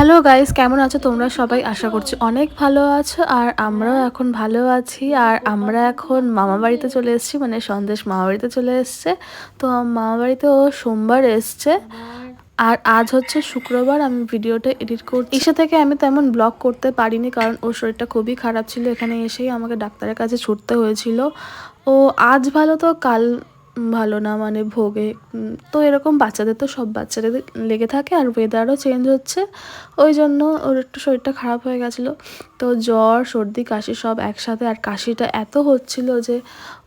Hello guys, কেমন আছো তোমরা সবাই? আশা করছি অনেক ভালো আছো। আর আমরাও এখন ভালো আছি। আর আমরা এখন মামা বাড়িতে চলে এসেছি, মানে সন্দেশ মামা বাড়িতে চলে এসছে। তো মামা বাড়িতে ও সোমবার এসছে, আর আজ হচ্ছে শুক্রবার। আমি ভিডিওটা এডিট করছি। এসে থেকে আমি তেমন ব্লগ করতে পারিনি, কারণ ওর শরীরটা খুবই খারাপ ছিল। এখানে এসেই আমাকে ডাক্তারের কাছে ছুটতে হয়েছিল। ও আজ ভালো তো কাল ভালো না, মানে ভোগে। তো এরকম বাচ্চাদের তো সব বাচ্চাদের লেগে থাকে, আর ওয়েদারও চেঞ্জ হচ্ছে, ওই জন্য ওর একটু শরীরটা খারাপ হয়ে গেছিলো। তো জ্বর, সর্দি, কাশি সব একসাথে, আর কাশিটা এত হচ্ছিল যে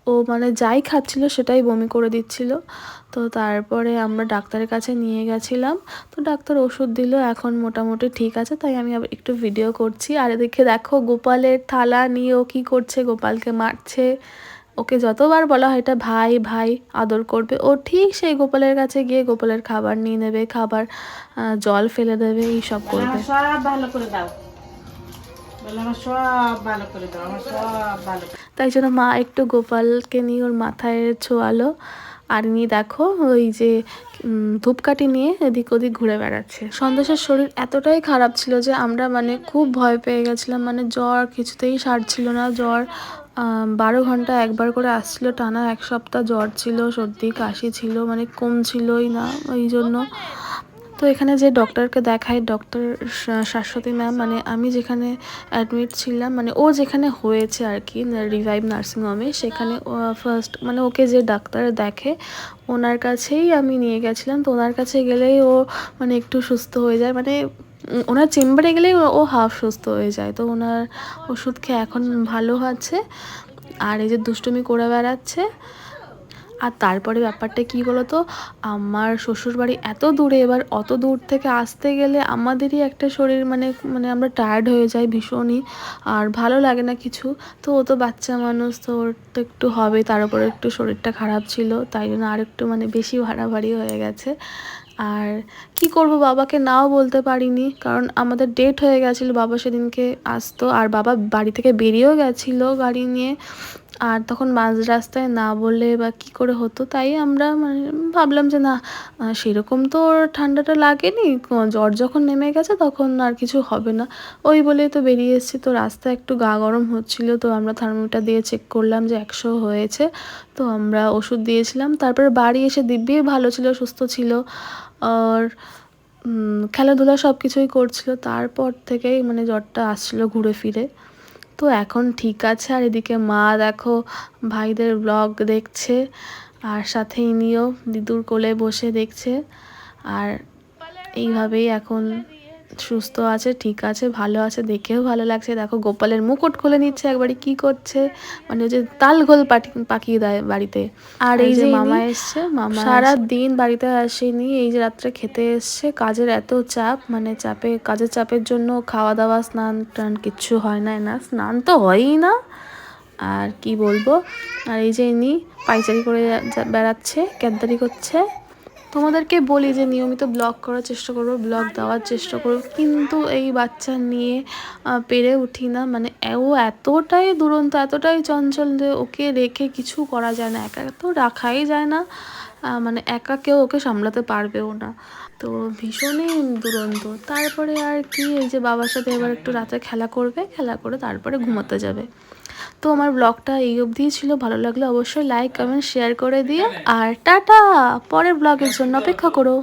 ও মানে যাই খাচ্ছিল সেটাই বমি করে দিচ্ছিল। তো তারপরে আমরা ডাক্তারের কাছে নিয়ে গেছিলাম। তো ডাক্তার ওষুধ দিল, এখন মোটামুটি ঠিক আছে। তাই আমি আবার একটু ভিডিও করছি। আর এদিকে দেখো গোপালের থালা নিয়ে ও কী করছে, গোপালকে মারছে। ওকে যতবার বলা হয় এটা ভাই ভাই আদর করবে, ও ঠিক সেই গোপালের কাছে গিয়ে গোপালের খাবার নিয়ে নেবে, খাবার জল ফেলে দেবে, এইসব করবে। সব ভালো করে দাও, আমার সব ভালো করে দাও, আমার সব ভালো। তাই জন্য মা একটু গোপালকে নিয়ে ওর মাথায় ছোঁয়ালো। আর নিয়ে দেখো ওই যে ধূপকাঠি নিয়ে এদিক ওদিক ঘুরে বেড়াচ্ছে। সন্দেশের শরীর এতটাই খারাপ ছিল যে আমরা মানে খুব ভয় পেয়ে গেছিলাম। মানে জ্বর কিছুতেই সারছিল না। জ্বর 12 ঘন্টা একবার করে আসছিল, টানা 1 সপ্তাহ জ্বর ছিল, সর্দি কাশি ছিল, মানে কমছিলই না। ওই জন্য তো এখানে যে ডক্টরকে দেখাই, ডক্টর শাশ্বতী ম্যাম, মানে আমি যেখানে অ্যাডমিট ছিলাম, মানে ও যেখানে হয়েছে আর কি, রিভাইভ নার্সিংহোমে, সেখানে ফার্স্ট মানে ওকে যে ডাক্তার দেখে ওনার কাছেই আমি নিয়ে গেছিলাম। তো ওনার কাছে গেলেই ও মানে একটু সুস্থ হয়ে যায়, মানে ওনার চেম্বারে গেলেই ও হাফ সুস্থ হয়ে যায়। তো ওনার ওষুধ খেয়ে এখন ভালো আছে। আর এই যে দুষ্টুমি করে বেড়াচ্ছে। আর তারপরে ব্যাপারটা কী বলো তো, আমার শ্বশুরবাড়ি এত দূরে, এবার অত দূর থেকে আসতে গেলে আমাদেরই একটা শরীর মানে মানে আমরা টায়ার্ড হয়ে যাই ভীষণই, আর ভালো লাগে না কিছু। তো ও তো বাচ্চা মানুষ, তো ওর তো একটু হবে, তার উপরে একটু শরীরটা খারাপ ছিল, তাই জন্য আর একটু মানে বেশি ভাড়াভাড়ি হয়ে গেছে। আর কি করব, বাবাকে নাও বলতে পারিনি, কারণ আমাদের ডেট হয়ে গেছিলো, বাবা সেদিনকে আসতো, আর বাবা বাড়ি থেকে বেরিয়েও গেছিলো গাড়ি নিয়ে। আর তখন মাঝ রাস্তায় না বললে বা কী করে হতো, তাই আমরা মানে ভাবলাম যে না, সেরকম তো ওর ঠান্ডাটা লাগেনি, জ্বর যখন নেমে গেছে তখন আর কিছু হবে না, ওই বলেই তো বেরিয়ে এসেছি। তো রাস্তায় একটু গা গরম হচ্ছিলো, তো আমরা থার্মোমিটার দিয়ে চেক করলাম যে 100 হয়েছে। তো আমরা ওষুধ দিয়েছিলাম, তারপরে বাড়ি এসে দিব্যি ভালো ছিল, সুস্থ ছিল, আর খেলাধুলা সব কিছুই করছিল। তারপর থেকেই মানে জ্বরটা আসছিলো ঘুরে ফিরে। তো এখন ঠিক আছে। আর এদিকে মা দেখো ভাইদের ব্লগ দেখছে, আর সাথে ইনিও দিদুর কোলে বসে দেখছে। আর এইভাবেই এখন সুস্থ আছে, ঠিক আছে, ভালো আছে, দেখেও ভালো লাগছে। দেখো গোপালের মুকুট খুলে নিচ্ছে, একবারই কি করছে, মানে ওই যে তাল ঘোল পাকিয়ে দেয় বাড়িতে। আর এই যে মামা এসছে, মামা সারা দিন বাড়িতে আসেনি, এই যে রাত্রে খেতে এসছে। কাজের এত চাপ, মানে কাজের চাপের জন্য খাওয়া দাওয়া স্নান টান কিচ্ছু হয় না, না স্নান তো হয়ই না, আর কি বলবো। আর এই যে ইনি পাইচারি করে বেড়াচ্ছে, ক্যাদদারি করছে। তোমাদেরকে বলি যে নিয়মিত ব্লগ করার চেষ্টা করবো, ব্লগ দেওয়ার চেষ্টা করবো, কিন্তু এই বাচ্চা নিয়ে পেরে উঠি না। মানে ও এতটাই দুরন্ত, এতটাই চঞ্চল যে ওকে রেখে কিছু করা যায় না, একা তো রাখাই যায় না, মানে একা কেউ ওকে সামলাতে পারবেও না। তো ভীষণই দুরন্ত। তারপরে আর কি, এই যে বাবার সাথে এবার একটু রাতে খেলা করবে, খেলা করে তারপরে ঘুমাতে যাবে। তো আমার ব্লগটা এই অবধিই ছিল। ভালো লাগলে অবশ্যই লাইক কমেন্ট শেয়ার করে দিও, আর টাটা। পরের ব্লগের জন্য অপেক্ষা করো।